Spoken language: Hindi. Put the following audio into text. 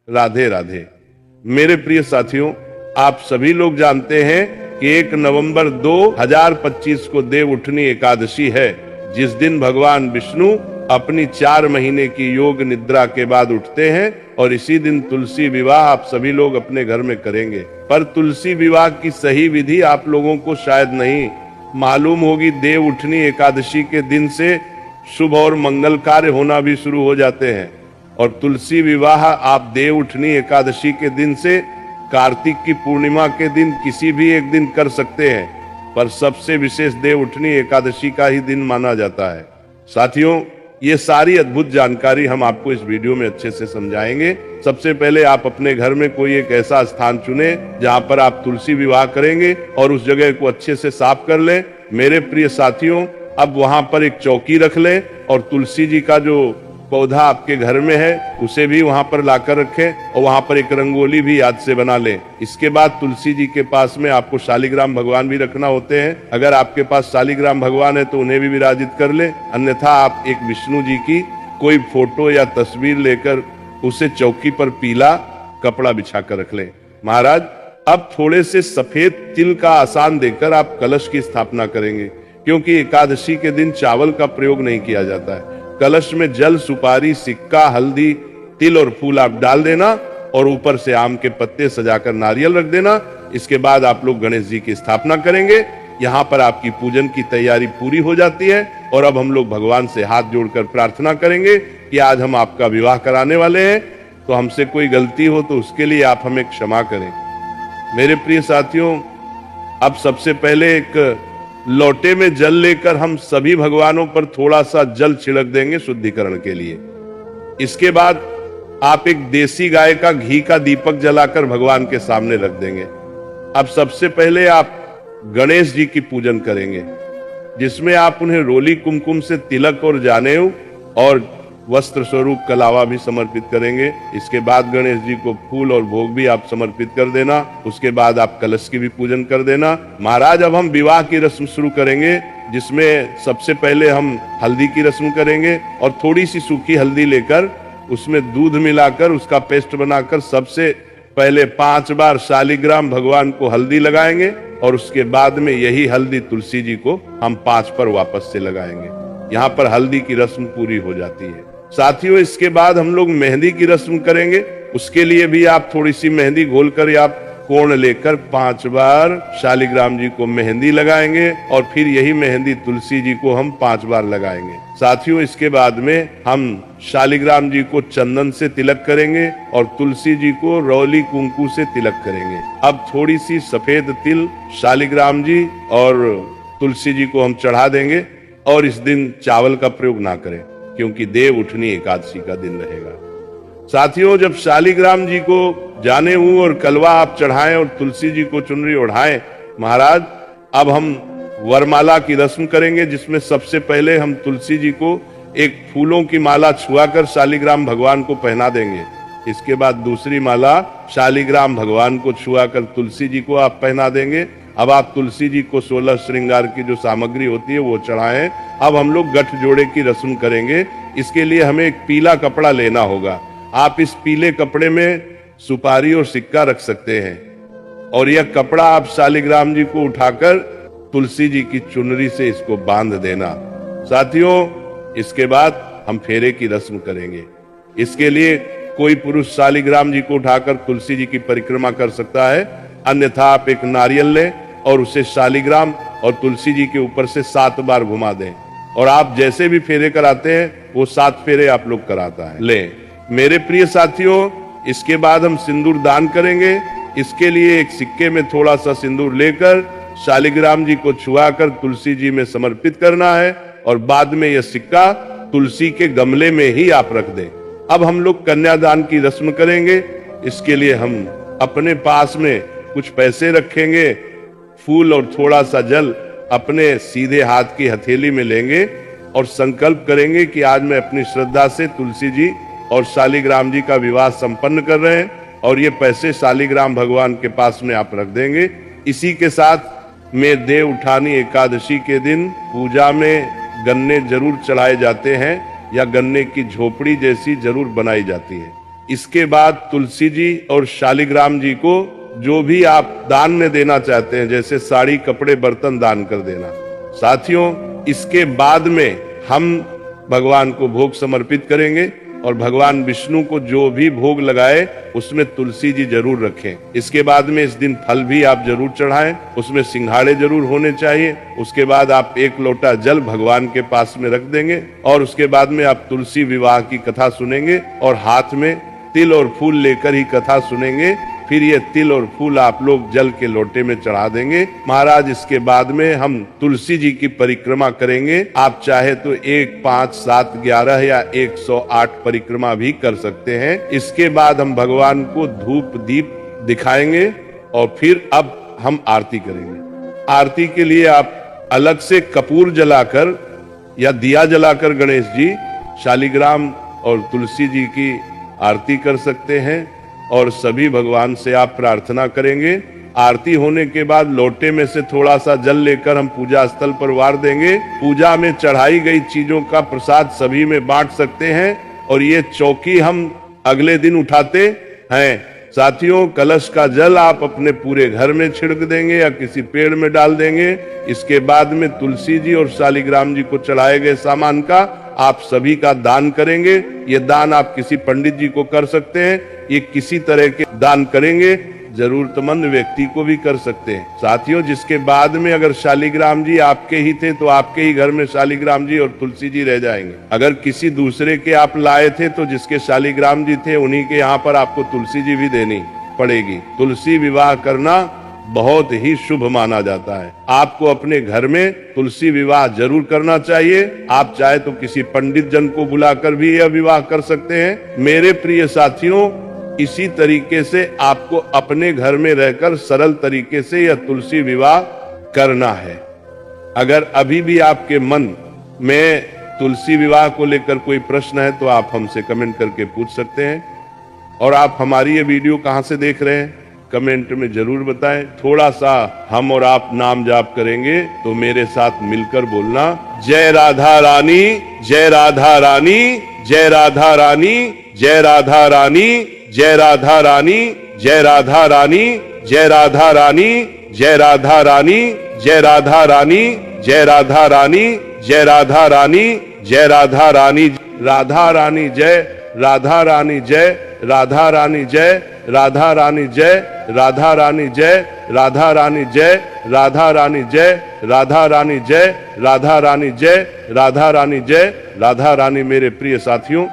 राधे राधे। मेरे प्रिय साथियों, आप सभी लोग जानते हैं कि 1 नवंबर 2025 को देव उठनी एकादशी है, जिस दिन भगवान विष्णु अपनी 4 महीने की योग निद्रा के बाद उठते हैं और इसी दिन तुलसी विवाह आप सभी लोग अपने घर में करेंगे। पर तुलसी विवाह की सही विधि आप लोगों को शायद नहीं मालूम होगी। देव उठनी एकादशी के दिन से शुभ और मंगल कार्य होना भी शुरू हो जाते हैं और तुलसी विवाह आप देव उठनी एकादशी के दिन से कार्तिक की पूर्णिमा के दिन किसी भी एक दिन कर सकते हैं, पर सबसे विशेष देव उठनी एकादशी का ही दिन माना जाता है। साथियों, ये सारी अद्भुत जानकारी हम आपको इस वीडियो में अच्छे से समझाएंगे। सबसे पहले आप अपने घर में कोई एक ऐसा स्थान चुने जहां पर आप तुलसी विवाह करेंगे और उस जगह को अच्छे से साफ कर लें। मेरे प्रिय साथियों, अब वहां पर एक चौकी रख लें और तुलसी जी का जो पौधा आपके घर में है उसे भी वहां पर लाकर रखें और वहां पर एक रंगोली भी याद से बना लें। इसके बाद तुलसी जी के पास में आपको शालिग्राम भगवान भी रखना होते हैं। अगर आपके पास शालिग्राम भगवान है तो उन्हें भी विराजित कर लें, अन्यथा आप एक विष्णु जी की कोई फोटो या तस्वीर लेकर उसे चौकी पर पीला कपड़ा बिछा कर रख लें। महाराज, अब थोड़े से सफेद तिल का आसान देकर आप कलश की स्थापना करेंगे, क्योंकि एकादशी के दिन चावल का प्रयोग नहीं किया जाता है। कलश में जल, सुपारी, सिक्का, हल्दी, तिल और फूल आप डाल देना और ऊपर से आम के पत्ते सजाकर नारियल रख देना। इसके बाद आप लोग गणेश जी की स्थापना करेंगे। यहाँ पर आपकी पूजन की तैयारी पूरी हो जाती है और अब हम लोग भगवान से हाथ जोड़कर प्रार्थना करेंगे कि आज हम आपका विवाह कराने वाले हैं, तो हमसे कोई गलती हो तो उसके लिए आप हमें क्षमा करें। मेरे प्रिय साथियों, अब सबसे पहले एक लोटे में जल लेकर हम सभी भगवानों पर थोड़ा सा जल छिड़क देंगे शुद्धिकरण के लिए। इसके बाद आप एक देसी गाय का घी का दीपक जलाकर भगवान के सामने रख देंगे। अब सबसे पहले आप गणेश जी की पूजन करेंगे, जिसमें आप उन्हें रोली कुमकुम से तिलक और जानेऊ और वस्त्र स्वरूप कलावा भी समर्पित करेंगे। इसके बाद गणेश जी को फूल और भोग भी आप समर्पित कर देना। उसके बाद आप कलश की भी पूजन कर देना। महाराज, अब हम विवाह की रस्म शुरू करेंगे, जिसमें सबसे पहले हम हल्दी की रस्म करेंगे और थोड़ी सी सूखी हल्दी लेकर उसमें दूध मिलाकर उसका पेस्ट बनाकर सबसे पहले 5 बार शालिग्राम भगवान को हल्दी लगाएंगे और उसके बाद में यही हल्दी तुलसी जी को हम 5 पर वापस से लगाएंगे। यहाँ पर हल्दी की रस्म पूरी हो जाती है। साथियों, इसके बाद हम लोग मेहंदी की रस्म करेंगे। उसके लिए भी आप थोड़ी सी मेहंदी घोलकर या कोण लेकर 5 बार शालिग्राम जी को मेहंदी लगाएंगे और फिर यही मेहंदी तुलसी जी को हम 5 बार लगाएंगे। साथियों, इसके बाद में हम शालिग्राम जी को चंदन से तिलक करेंगे और तुलसी जी को रौली कुंकू से तिलक करेंगे। अब थोड़ी सी सफेद तिल शालिग्राम जी और तुलसी जी को हम चढ़ा देंगे और इस दिन चावल का प्रयोग ना करें, क्योंकि देव उठनी एकादशी का दिन रहेगा। साथियों, जब शालिग्राम जी को जानेऊ और कलवा आप चढ़ाएं और तुलसी जी को चुनरी ओढ़ाएं, महाराज, अब हम वरमाला की रस्म करेंगे, जिसमें सबसे पहले हम तुलसी जी को एक फूलों की माला छुआकर शालिग्राम भगवान को पहना देंगे। इसके बाद दूसरी माला शालिग्राम भगवान को छुआकर तुलसी जी को आप पहना देंगे। अब आप तुलसी जी को 16 श्रृंगार की जो सामग्री होती है वो चढ़ाएं। अब हम लोग गठ जोड़े की रस्म करेंगे। इसके लिए हमें एक पीला कपड़ा लेना होगा। आप इस पीले कपड़े में सुपारी और सिक्का रख सकते हैं और यह कपड़ा आप शालिग्राम जी को उठाकर तुलसी जी की चुनरी से इसको बांध देना। साथियों, इसके बाद हम फेरे की रस्म करेंगे। इसके लिए कोई पुरुष शालिग्राम जी को उठाकर तुलसी जी की परिक्रमा कर सकता है, अन्यथा आप एक नारियल लें और उसे शालिग्राम और तुलसी जी के ऊपर से 7 बार घुमा दें और आप जैसे भी फेरे कराते हैं वो 7 फेरे आप लोग कराता है ले। मेरे प्रिय साथियों, इसके बाद हम सिंदूर दान करेंगे। इसके लिए एक सिक्के में थोड़ा सा सिंदूर लेकर शालिग्राम जी को छुआकर तुलसी जी में समर्पित करना है और बाद में यह सिक्का तुलसी के गमले में ही आप रख दें। अब हम लोग कन्यादान की रस्म करेंगे। इसके लिए हम अपने पास में कुछ पैसे रखेंगे, फूल और थोड़ा सा जल अपने सीधे हाथ की हथेली में लेंगे और संकल्प करेंगे कि आज मैं अपनी श्रद्धा से तुलसी जी और शालिग्राम जी का विवाह संपन्न कर रहे हैं और ये पैसे शालिग्राम भगवान के पास में आप रख देंगे। इसी के साथ में देव उठानी एकादशी के दिन पूजा में गन्ने जरूर चढ़ाए जाते हैं या गन्ने की झोपड़ी जैसी जरूर बनाई जाती है। इसके बाद तुलसी जी और शालिग्राम जी को जो भी आप दान में देना चाहते हैं, जैसे साड़ी, कपड़े, बर्तन दान कर देना। साथियों, इसके बाद में हम भगवान को भोग समर्पित करेंगे और भगवान विष्णु को जो भी भोग लगाए उसमें तुलसी जी जरूर रखें। इसके बाद में इस दिन फल भी आप जरूर चढ़ाएं, उसमें सिंघाड़े जरूर होने चाहिए। उसके बाद आप 1 लोटा जल भगवान के पास में रख देंगे और उसके बाद में आप तुलसी विवाह की कथा सुनेंगे और हाथ में तिल और फूल लेकर ही कथा सुनेंगे। फिर ये तिल और फूल आप लोग जल के लोटे में चढ़ा देंगे। महाराज, इसके बाद में हम तुलसी जी की परिक्रमा करेंगे। आप चाहे तो 1, 5, 7, 11 या 108 परिक्रमा भी कर सकते हैं। इसके बाद हम भगवान को धूप दीप दिखाएंगे और फिर अब हम आरती करेंगे। आरती के लिए आप अलग से कपूर जलाकर या दिया जलाकर गणेश जी, शालिग्राम और तुलसी जी की आरती कर सकते हैं और सभी भगवान से आप प्रार्थना करेंगे। आरती होने के बाद लोटे में से थोड़ा सा जल लेकर हम पूजा स्थल पर वार देंगे। पूजा में चढ़ाई गई चीजों का प्रसाद सभी में बांट सकते हैं और ये चौकी हम अगले दिन उठाते हैं। साथियों, कलश का जल आप अपने पूरे घर में छिड़क देंगे या किसी पेड़ में डाल देंगे। इसके बाद में तुलसी जी और शालिग्राम जी को चढ़ाए गए सामान का आप सभी का दान करेंगे। ये दान आप किसी पंडित जी को कर सकते हैं, ये किसी तरह के दान करेंगे, जरूरतमंद व्यक्ति को भी कर सकते हैं। साथियों, जिसके बाद में अगर शालिग्राम जी आपके ही थे तो आपके ही घर में शालिग्राम जी और तुलसी जी रह जाएंगे। अगर किसी दूसरे के आप लाए थे तो जिसके शालिग्राम जी थे उन्हीं के यहाँ पर आपको तुलसी जी भी देनी पड़ेगी। तुलसी विवाह करना बहुत ही शुभ माना जाता है। आपको अपने घर में तुलसी विवाह जरूर करना चाहिए। आप चाहे तो किसी पंडित जन को बुलाकर भी यह विवाह कर सकते हैं। मेरे प्रिय साथियों, इसी तरीके से आपको अपने घर में रहकर सरल तरीके से यह तुलसी विवाह करना है। अगर अभी भी आपके मन में तुलसी विवाह को लेकर कोई प्रश्न है तो आप हमसे कमेंट करके पूछ सकते हैं। और आप हमारी ये वीडियो कहां से देख रहे हैं कमेंट में जरूर बताएं। थोड़ा सा हम और आप नाम जाप करेंगे तो मेरे साथ मिलकर बोलना, जय राधा रानी, जय राधा रानी, जय राधा रानी, जय राधा रानी, जय राधा रानी, जय राधा रानी, जय राधा रानी, जय राधा रानी, जय राधा रानी, जय राधा रानी, जय राधा रानी, जय राधा रानी, राधा रानी जय, राधा रानी जय, राधा रानी जय, राधा रानी जय, राधा रानी जय, राधा रानी जय, राधा रानी जय, राधा रानी जय, राधा रानी जय, राधा रानी जय, राधा रानी। मेरे प्रिय साथियों,